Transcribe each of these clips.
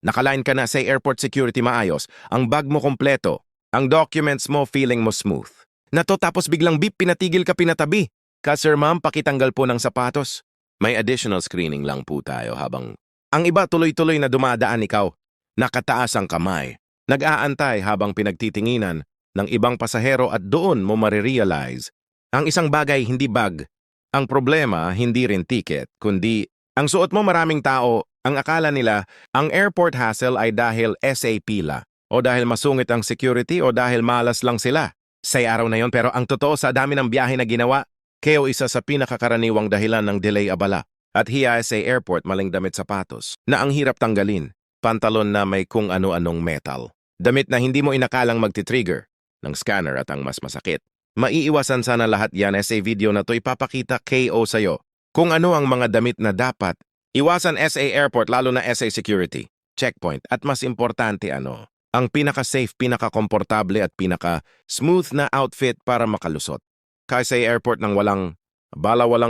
Nakaline ka na sa airport security maayos, ang bag mo kompleto, ang documents mo feeling mo smooth. Nato tapos biglang beep pinatigil ka pinatabi. Sir ma'am, pakitanggal po ng sapatos. May additional screening lang po tayo habang ang iba tuloy-tuloy na dumadaan ikaw. Nakataas ang kamay. Nag-aantay habang pinagtitinginan ng ibang pasahero at doon mo marirealize. Ang isang bagay hindi bag. Ang problema hindi rin ticket, kundi ang suot mo maraming tao. Ang akala nila, ang airport hassle ay dahil SA pila o dahil masungit ang security o dahil malas lang sila. Say araw na yon pero ang totoo sa dami ng biyahe na ginawa, KO isa sa pinakakaraniwang dahilan ng delay abala. At hiya sa airport maling damit sapatos na ang hirap tanggalin, pantalon na may kung ano-anong metal. Damit na hindi mo inakalang magti-trigger ng scanner at ang mas masakit. Maiiwasan sana lahat yan sa video na to ipapakita KO sa'yo. Kung ano ang mga damit na dapat, iwasan SA airport lalo na SA security, checkpoint at mas importante ang pinaka-safe, pinaka-komportable at pinaka-smooth na outfit para makalusot. Kaysa airport ng walang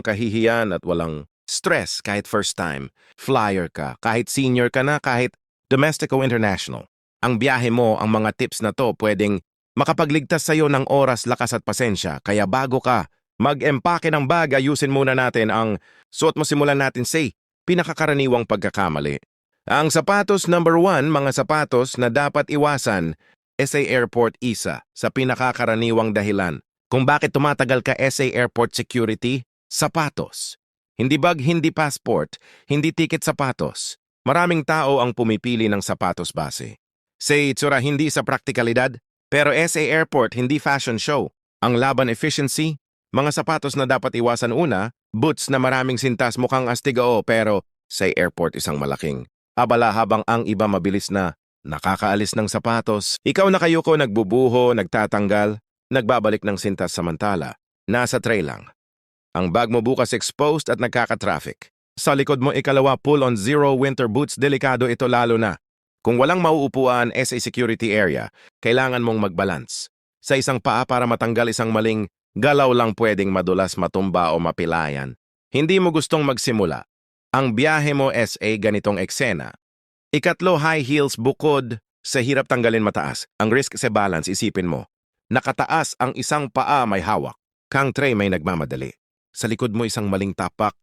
kahihiyan at walang stress kahit first time, flyer ka, kahit senior ka na, kahit domestic o international. Ang biyahe mo, ang mga tips na to pwedeng makapagligtas sa'yo ng oras, lakas at pasensya. Kaya bago ka mag-empake ng bag, ayusin muna natin ang suot mo simulan natin sa pinakakaraniwang pagkakamali. Ang sapatos number 1, mga sapatos na dapat iwasan, SA Airport isa sa pinakakaraniwang dahilan. Kung bakit tumatagal ka SA Airport Security, sapatos. Hindi bag, hindi passport, hindi ticket sapatos. Maraming tao ang pumipili ng sapatos base. Say itsura hindi sa praktikalidad, pero SA Airport hindi fashion show. Ang laban efficiency, mga sapatos na dapat iwasan una, boots na maraming sintas mukhang astigao pero sa airport isang malaking abala habang ang iba mabilis na nakakaalis ng sapatos. Ikaw na kayo ko nagbubuho, nagtatanggal, nagbabalik ng sintas samantala. Nasa tray lang. Ang bag mo bukas exposed at nagkaka-traffic. Sa likod mo ikalawa pull-on zero winter boots, delikado ito lalo na. Kung walang mauupuan SA security area, kailangan mong mag-balance. Sa isang paa para matanggal isang maling galaw lang pwedeng madulas, matumba o mapilayan. Hindi mo gustong magsimula. Ang biyahe mo SA ganitong eksena. Ikatlo, high heels bukod sa hirap tanggalin mataas. Ang risk sa balance, isipin mo. Nakataas ang isang paa may hawak. Kang tray may nagmamadali. Sa likod mo isang maling tapak.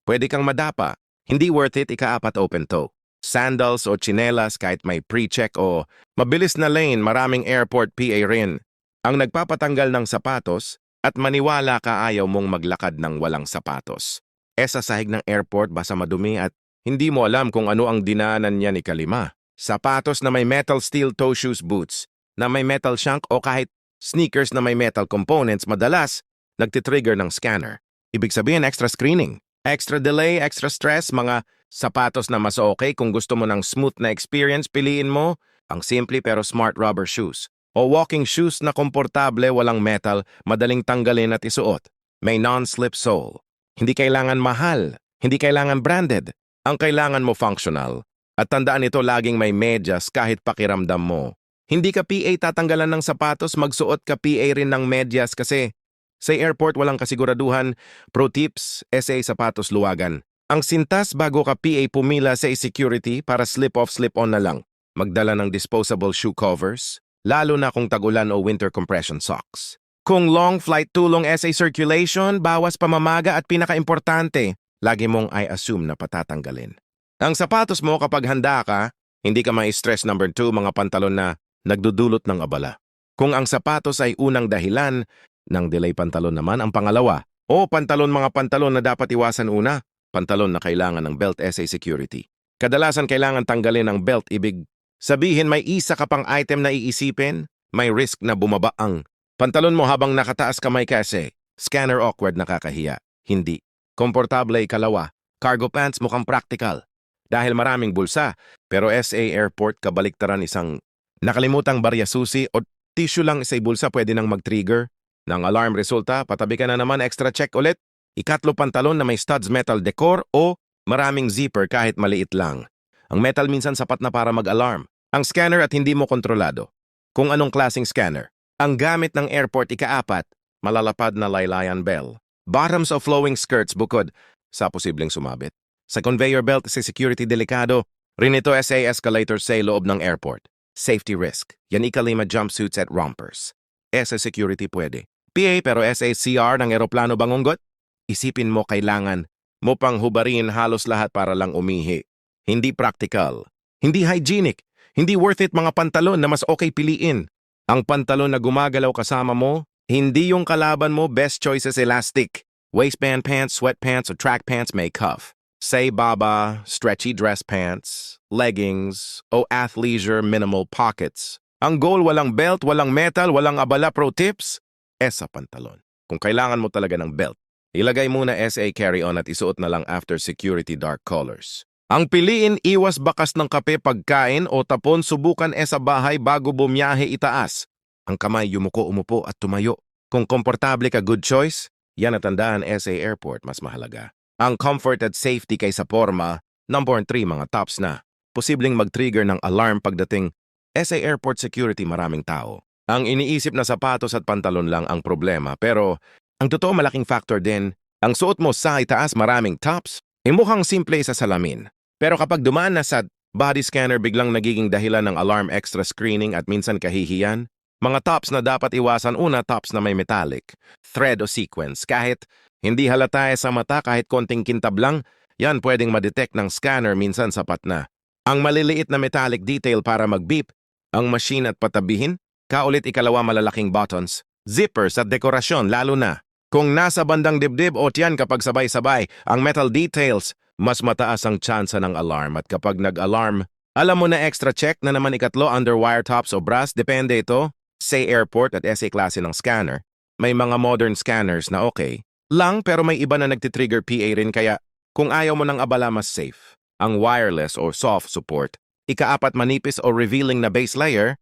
Pwede kang madapa. Hindi worth it ikaapat open toe. Sandals o tsinelas kahit may pre-check o mabilis na lane, maraming airport PA rin. Ang nagpapatanggal ng sapatos at maniwala ka ayaw mong maglakad ng walang sapatos. Sa sahig ng airport basa madumi at hindi mo alam kung ano ang dinaanan niya ni kalima. Sapatos na may metal steel toe shoes boots, na may metal shank o kahit sneakers na may metal components madalas nagtitrigger ng scanner. Ibig sabihin extra screening, extra delay, extra stress, mga sapatos na mas okay kung gusto mo ng smooth na experience, piliin mo ang simple pero smart rubber shoes. O walking shoes na komportable, walang metal, madaling tanggalin at isuot. May non-slip sole. Hindi kailangan mahal, hindi kailangan branded. Ang kailangan mo functional. At tandaan ito, laging may medyas kahit pakiramdam mo. Hindi ka PA tatanggalan ng sapatos, magsuot ka PA rin ng medyas kasi sa airport walang kasiguraduhan. Pro tips, SA sapatos luwagan. Ang sintas bago ka PA pumila sa security para slip-off, slip-on na lang. Magdala ng disposable shoe covers, lalo na kung tagulan o winter compression socks. Kung long flight, tulong SA circulation, bawas pamamaga at pinaka-importante, lagi mong I-assume na patatanggalin. Ang sapatos mo kapag handa ka, hindi ka ma-stress. Number 2, mga pantalon na nagdudulot ng abala. Kung ang sapatos ay unang dahilan, ng delay pantalon naman ang pangalawa. O mga pantalon na dapat iwasan una, pantalon na kailangan ng belt SA security. Kadalasan kailangan tanggalin ang belt, ibig sabihin may isa ka pang item na iisipin, may risk na bumaba ang pantalon mo habang nakataas kamay kasi. Scanner awkward, nakakahiya. Hindi. Komportable ikalawa. Cargo pants mukhang practical. Dahil maraming bulsa, pero SA Airport kabaliktaran isang nakalimutang barya susi o tissue lang sa bulsa pwede nang mag-trigger ng alarm. Resulta, patabi ka na naman, extra check ulit. Ikatlo, pantalon na may studs, metal decor o maraming zipper kahit maliit lang. Ang metal minsan sapat na para mag-alarm. Ang scanner at hindi mo kontrolado. Kung anong klaseng scanner. Ang gamit ng airport ikaapat, malalapad na laylayan bell. Bottoms of flowing skirts bukod sa posibleng sumabit. Sa conveyor belt sa security delikado, Rinito SA escalator sa loob ng airport. Safety risk. Yan ikalima jumpsuits at rompers. SA security pwede. PA pero SA CR ng eroplano bangunggot? Isipin mo kailangan mo pang hubarin halos lahat para lang umihi. Hindi practical. Hindi hygienic. Hindi worth it mga pantalon na mas okay piliin. Ang pantalon na gumagalaw kasama mo, hindi yung kalaban mo, best choices elastic. Waistband pants, sweatpants, or track pants may cuff. Say baba, stretchy dress pants, leggings, o athleisure minimal pockets. Ang goal walang belt, walang metal, walang abala pro tips? Sa pantalon. Kung kailangan mo talaga ng belt, ilagay muna SA carry-on at isuot na lang after security dark colors. Ang piliin, iwas bakas ng kape pagkain o tapon subukan sa bahay bago bumiyahe itaas. Ang kamay umupo at tumayo. Kung komportable ka, good choice. Yan at tandaan SA Airport mas mahalaga. Ang comfort at safety kaysa forma, number 3 mga tops na. Posibleng mag-trigger ng alarm pagdating SA Airport security maraming tao. Ang iniisip na sapatos at pantalon lang ang problema pero ang totoo malaking factor din, ang suot mo sa itaas maraming tops, mukhang simple sa salamin. Pero kapag dumaan na sa body scanner biglang nagiging dahilan ng alarm extra screening at minsan kahihiyan, mga tops na dapat iwasan una tops na may metallic, thread o sequence kahit hindi halata sa mata kahit konting kintab lang, yan pwedeng ma-detect ng scanner minsan sapat na. Ang maliliit na metallic detail para mag-beep, ang machine at patabihin, kaulit ikalawa malalaking buttons, zippers at dekorasyon lalo na. Kung nasa bandang dibdib o tiyan kapag sabay-sabay, ang metal details, mas mataas ang tsansa ng alarm at kapag nag-alarm, alam mo na extra check na naman ikatlo under wire tops o brass, depende ito, say airport at SA klase ng scanner. May mga modern scanners na okay lang pero may iba na nagtitrigger PA rin kaya kung ayaw mo ng abala mas safe. Ang wireless or soft support, ikaapat manipis o revealing na base layer,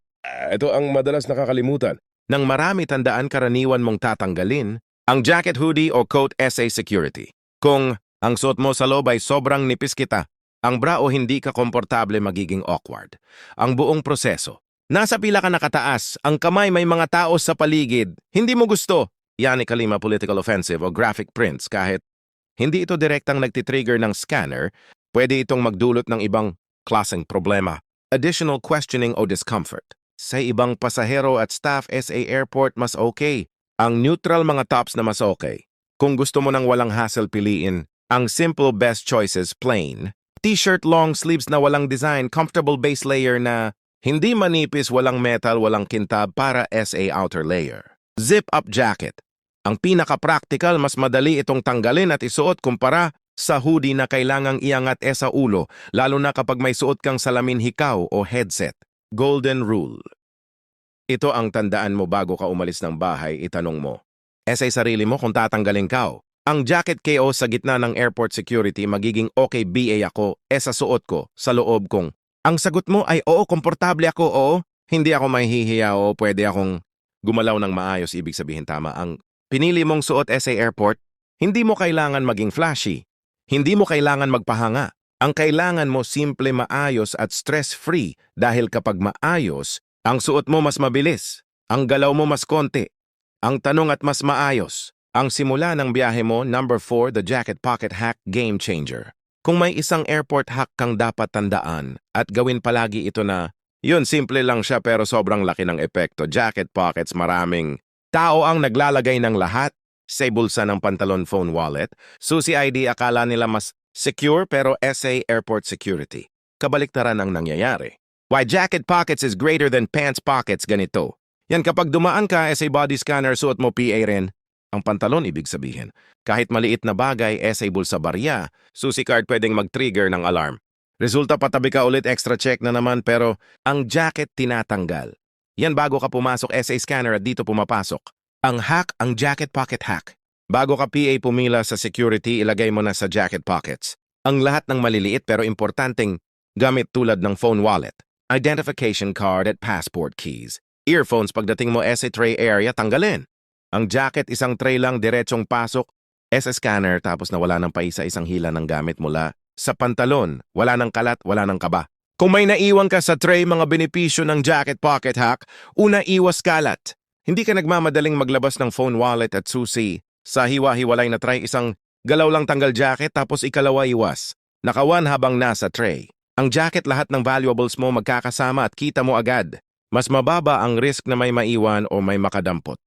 ito ang madalas nakakalimutan. Nang marami tandaan karaniwan mong tatanggalin, ang jacket hoodie o coat SA security. Kung ang suot mo sa loob ay sobrang nipis kita, ang bra o hindi ka komportable magiging awkward. Ang buong proseso. Nasa pila ka nakataas, ang kamay may mga tao sa paligid, hindi mo gusto. Yan ikalima political offensive o graphic prints kahit hindi ito direktang nagtitrigger ng scanner, pwede itong magdulot ng ibang klaseng problema. Additional questioning o discomfort. Sa ibang pasahero at staff SA Airport mas okay. Ang neutral mga tops na mas okay. Kung gusto mo ng walang hassle piliin, ang simple best choices plain. T-shirt long sleeves na walang design, comfortable base layer na hindi manipis, walang metal, walang kintab para SA outer layer. Zip-up jacket. Ang pinaka-practical, mas madali itong tanggalin at isuot kumpara sa hoodie na kailangang iangat sa ulo, lalo na kapag may suot kang salamin hikaw o headset. Golden rule. Ito ang tandaan mo bago ka umalis ng bahay, itanong mo. SA sarili mo kung tatanggalin ka. Ang jacket KO sa gitna ng airport security magiging okay BA ako sa suot ko sa loob kong. Ang sagot mo ay oo, komportable ako, oo. Hindi ako mahihiya o pwede akong gumalaw ng maayos, ibig sabihin tama. Ang pinili mong suot SA Airport, hindi mo kailangan maging flashy. Hindi mo kailangan magpahanga. Ang kailangan mo simple maayos at stress-free dahil kapag maayos, ang suot mo mas mabilis. Ang galaw mo mas konti. Ang tanong at mas maayos. Ang simula ng biyahe mo, number 4, the jacket pocket hack game changer. Kung may isang airport hack kang dapat tandaan at gawin palagi ito na, yun, simple lang siya pero sobrang laki ng epekto. Jacket pockets, maraming tao ang naglalagay ng lahat sa bulsa ng pantalon phone wallet. Susi ID, akala nila mas secure pero SA airport security. Kabaliktaran ang nangyayari. Why jacket pockets is greater than pants pockets ganito. Yan kapag dumaan ka SA body scanner, suot mo PA rin. Ang pantalon ibig sabihin. Kahit maliit na bagay, SA bulsa barya, susi card pwedeng mag-trigger ng alarm. Resulta patabi ka ulit, extra check na naman pero ang jacket tinatanggal. Yan bago ka pumasok SA scanner at dito pumapasok. Ang hack, ang jacket pocket hack. Bago ka PA pumila sa security, ilagay mo na sa jacket pockets. Ang lahat ng maliliit pero importanteng gamit tulad ng phone wallet, identification card at passport keys. Earphones pagdating mo SA tray area, tanggalin. Ang jacket isang tray lang, diretsong pasok, SA scanner tapos nawala ng paisa isang hila ng gamit mula sa pantalon, wala ng kalat, wala ng kaba. Kung may naiwan ka sa tray mga benepisyo ng jacket pocket hack, una iwas kalat. Hindi ka nagmamadaling maglabas ng phone wallet at susi. Sa hiwa-hiwalay na tray, isang galaw lang tanggal jacket tapos ikalawa iwas. Nakawan habang nasa tray. Ang jacket lahat ng valuables mo magkakasama at kita mo agad. Mas mababa ang risk na may maiwan o may makadampot.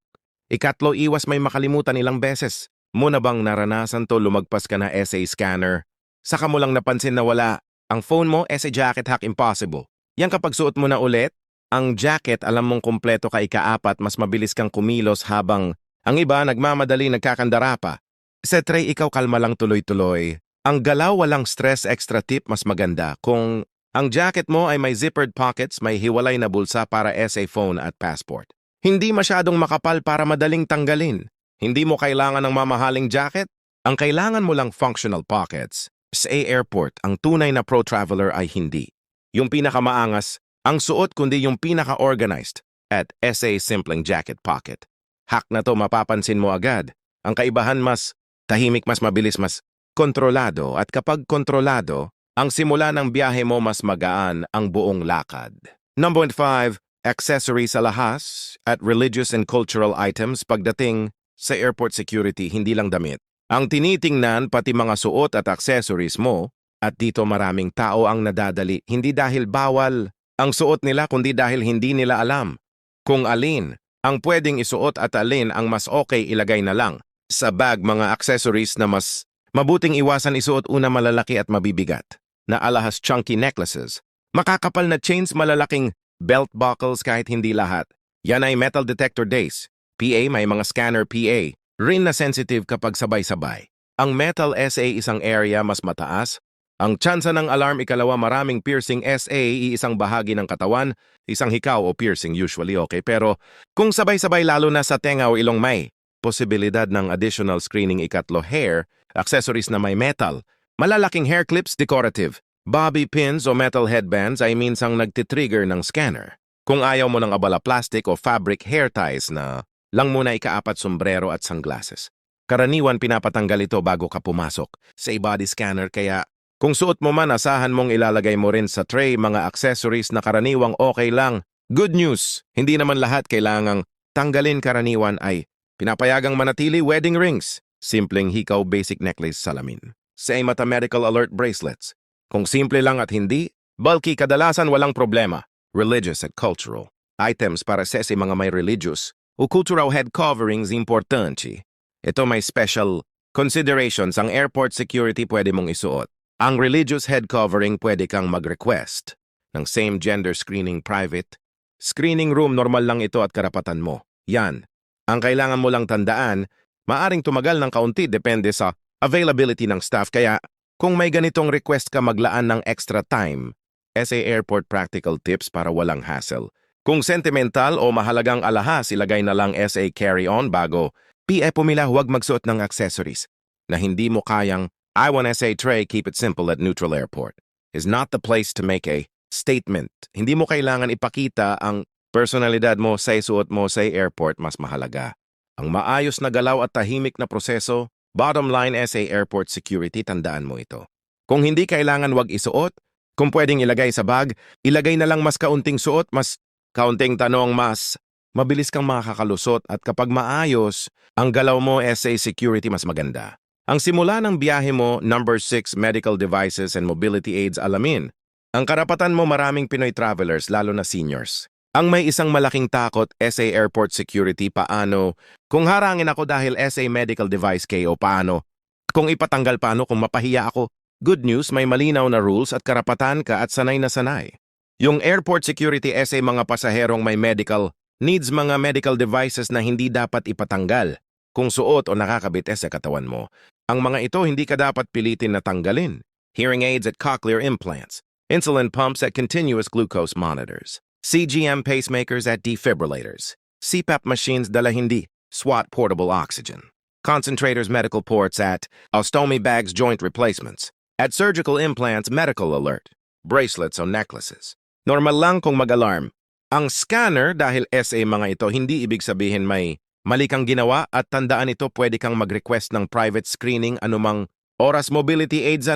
Ikatlo, iwas may makalimutan ilang beses. Mo na bang naranasan to lumagpas ka na SA scanner? Saka mo lang napansin na wala. Ang phone mo, SA jacket hack impossible. Yan kapag suot mo na ulit, ang jacket alam mong kumpleto ka ikaapat mas mabilis kang kumilos habang ang iba nagmamadali nagkakandara pa. Sa tray ikaw kalma lang tuloy-tuloy. Ang galaw walang stress extra tip mas maganda kung ang jacket mo ay may zippered pockets, may hiwalay na bulsa para SA phone at passport. Hindi masyadong makapal para madaling tanggalin. Hindi mo kailangan ng mamahaling jacket. Ang kailangan mo lang functional pockets. Sa airport, ang tunay na pro traveler ay hindi yung pinakamaangas, ang suot kundi yung pinaka-organized at SA simpleng jacket pocket. Hack na to mapapansin mo agad. Ang kaibahan mas tahimik, mas mabilis, mas kontrolado at kapag kontrolado, ang simula ng biyahe mo mas magaan ang buong lakad. Number 5. Accessories sa lahas at religious and cultural items pagdating sa airport security, hindi lang damit. Ang tinitingnan pati mga suot at accessories mo at dito maraming tao ang nadadali hindi dahil bawal ang suot nila kundi dahil hindi nila alam kung alin ang pwedeng isuot at alin ang mas okay ilagay na lang sa bag. Mga accessories na mas mabuting iwasan isuot, una malalaki at mabibigat na alahas chunky necklaces, makakapal na chains, malalaking belt buckles kahit hindi lahat. Yan ay metal detector days. PA, may mga scanner PA. Rin na sensitive kapag sabay-sabay. Ang metal SA isang area mas mataas. Ang tsansa ng alarm ikalawa, maraming piercing SA iisang bahagi ng katawan, isang hikaw o piercing usually okay. Pero kung sabay-sabay lalo na sa tenga o ilong, may posibilidad ng additional screening. Ikatlo, hair, accessories na may metal. Malalaking hair clips, decorative. Bobby pins o metal headbands ay minsang nagtitrigger ng scanner. Kung ayaw mo ng abala, plastic o fabric hair ties na lang muna ikaapat, sombrero at sunglasses. Karaniwan pinapatanggal ito bago ka pumasok sa body scanner, kaya kung suot mo man, asahan mong ilalagay mo rin sa tray mga accessories na karaniwang okay lang. Good news, hindi naman lahat kailangang tanggalin. Karaniwan ay pinapayagang manatili. Wedding rings, simpleng hikaw, basic necklace, salamin. Same at medical alert bracelets. Kung simple lang at hindi bulky, kadalasan walang problema. Religious at cultural items para sa mga may religious o cultural head coverings, importante. Ito may special considerations. Ang airport security pwede mong isuot. Ang religious head covering pwede kang mag-request ng same gender screening private. Screening room, normal lang ito at karapatan mo. Yan. Ang kailangan mo lang tandaan, maaring tumagal ng kaunti depende sa availability ng staff, kaya kung may ganitong request ka, maglaan ng extra time. SA Airport practical tips para walang hassle. Kung sentimental o mahalagang alahas, ilagay na lang SA carry-on bago PA pumila. Huwag magsuot ng accessories na hindi mo kayang. I want SA tray, keep it simple at neutral airport. Is not the place to make a statement. Hindi mo kailangan ipakita ang personalidad mo sa isuot mo sa airport, mas mahalaga ang maayos na galaw at tahimik na proseso. Bottom line, SA Airport Security, tandaan mo ito. Kung hindi kailangan, wag isuot. Kung pwedeng ilagay sa bag, ilagay na lang. Mas kaunting suot, mas kaunting tanong, mas mabilis kang makakalusot. At kapag maayos ang galaw mo, SA Security, mas maganda. Ang simula ng biyahe mo. Number 6, medical devices and mobility aids. Alamin ang karapatan mo. Maraming Pinoy travelers, lalo na seniors, ang may isang malaking takot. SA Airport Security, paano kung harangin ako dahil SA medical device kayo? Paano kung ipatanggal? Paano kung mapahiya ako? Good news, may malinaw na rules at karapatan ka at sanay na sanay. Yung airport security SA mga pasaherong may medical needs, mga medical devices na hindi dapat ipatanggal kung suot o nakakabit sa katawan mo. Ang mga ito hindi ka dapat pilitin na tanggalin. Hearing aids at cochlear implants, insulin pumps at continuous glucose monitors, CGM pacemakers at defibrillators, CPAP machines, dala hindi SWAT portable oxygen, concentrators, medical ports at ostomy bags, joint replacements, at surgical implants, medical alert, bracelets o necklaces. Normal lang kung mag-alarm ang scanner dahil SA mga ito, hindi ibig sabihin may mali kang ginawa, at tandaan ito, pwede kang mag-request ng private screening anumang oras. Mobility aids,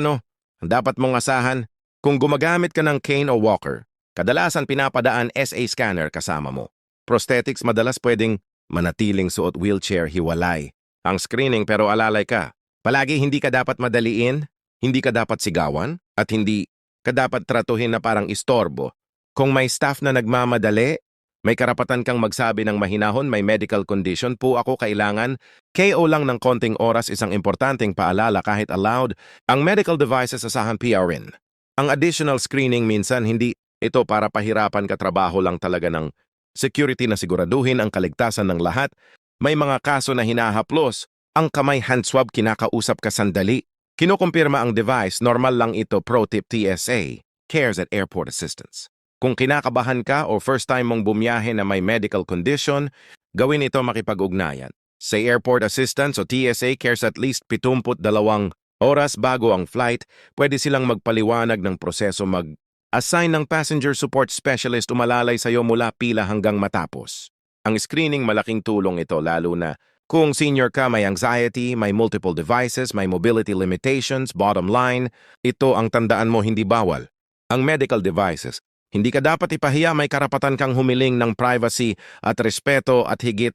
dapat mong asahan kung gumagamit ka ng cane o walker. Kadalasan pinapadaan SA scanner kasama mo. Prosthetics, madalas pwedeng manatiling suot. Wheelchair, hiwalay ang screening, pero alalay ka. Palagi hindi ka dapat madaliin, hindi ka dapat sigawan, at hindi ka dapat tratuhin na parang istorbo. Kung may staff na nagmamadali, may karapatan kang magsabi ng mahinahon, may medical condition po ako kailangan. KO lang ng konting oras, isang importanteng paalala kahit allowed. Ang medical devices asahan PRN. Ang additional screening minsan hindi ito para pahirapan ka, trabaho lang talaga ng security na siguraduhin ang kaligtasan ng lahat. May mga kaso na hinahaplos, ang kamay hand swab, kinakausap ka sandali. Kinukumpirma ang device, normal lang ito. Pro tip TSA, cares at airport assistance. Kung kinakabahan ka o first time mong bumiyahe na may medical condition, gawin ito makipag-ugnayan. Sa airport assistance o TSA cares at least 72 oras bago ang flight, pwede silang magpaliwanag ng proseso, mag-assign ng passenger support specialist, umalalay sa'yo mula pila hanggang matapos. Ang screening malaking tulong ito lalo na kung senior ka, may anxiety, may multiple devices, may mobility limitations. Bottom line, ito ang tandaan mo, hindi bawal. Ang medical devices, hindi ka dapat ipahiya, may karapatan kang humiling ng privacy at respeto at higit.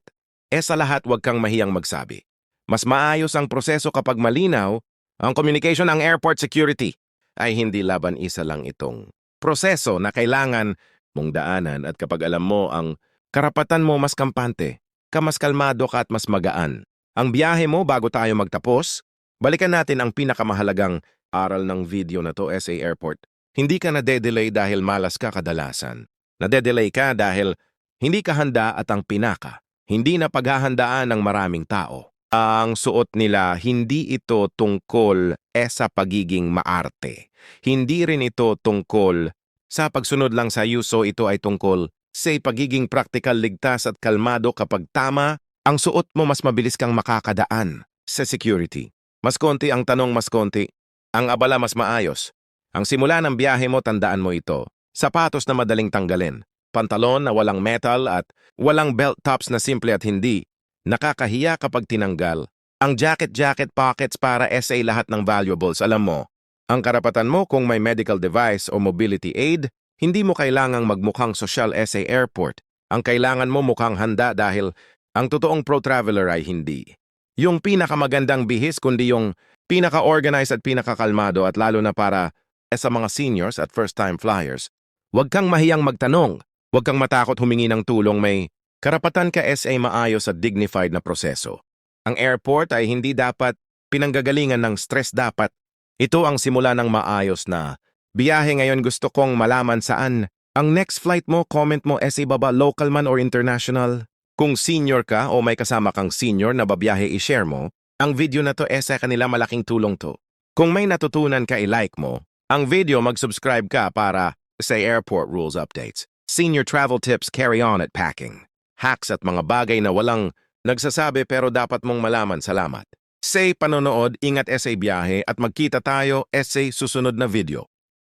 Sa lahat, huwag kang mahiyang magsabi. Mas maayos ang proseso kapag malinaw ang communication. Ang airport security ay hindi laban, isa lang itong proseso na kailangan mong daanan, at kapag alam mo ang karapatan mo, mas kampante ka, mas kalmado ka at mas magaan ang biyahe mo. Bago tayo magtapos, balikan natin ang pinakamahalagang aral ng video na to. SA Airport. Hindi ka nade-delay dahil malas ka kadalasan. Nade-delay ka dahil hindi ka handa, at ang pinaka, hindi na paghahandaan ng maraming tao. Ang suot nila, hindi ito tungkol sa pagiging maarte. Hindi rin ito tungkol sa pagsunod lang sa uso, ito ay tungkol sa pagiging practical, ligtas at kalmado. Kapag tama ang suot mo, mas mabilis kang makakadaan sa security. Mas konti ang tanong, mas konti ang abala, mas maayos. Ang simula ng biyahe mo, tandaan mo ito. Sapatos na madaling tanggalin, pantalon na walang metal at walang belt tops na simple at hindi nakakahiya kapag tinanggal. Ang jacket pockets para SA lahat ng valuables. Alam mo, ang karapatan mo kung may medical device o mobility aid, hindi mo kailangang magmukhang social SA Airport. Ang kailangan mo mukhang handa, dahil ang totoong pro-traveler ay hindi yung pinakamagandang bihis, kundi yung pinaka-organized at pinakakalmado, at lalo na para sa mga seniors at first-time flyers. Huwag kang mahiyang magtanong. Huwag kang matakot humingi ng tulong. May karapatan ka SA maayos at dignified na proseso. Ang airport ay hindi dapat pinanggagalingan ng stress. Dapat ito ang simula ng maayos na biyahe. Ngayon gusto kong malaman saan ang next flight mo. Comment mo SA baba, local man or international. Kung senior ka o may kasama kang senior na babiyahe, i-share mo ang video na to. SA kanila malaking tulong to. Kung may natutunan ka, i-like mo ang video, mag-subscribe ka para sa airport rules updates, senior travel tips, carry on at packing, hacks at mga bagay na walang nagsasabi pero dapat mong malaman. Salamat sa panonood, ingat SA biyahe, at magkita tayo SA susunod na video.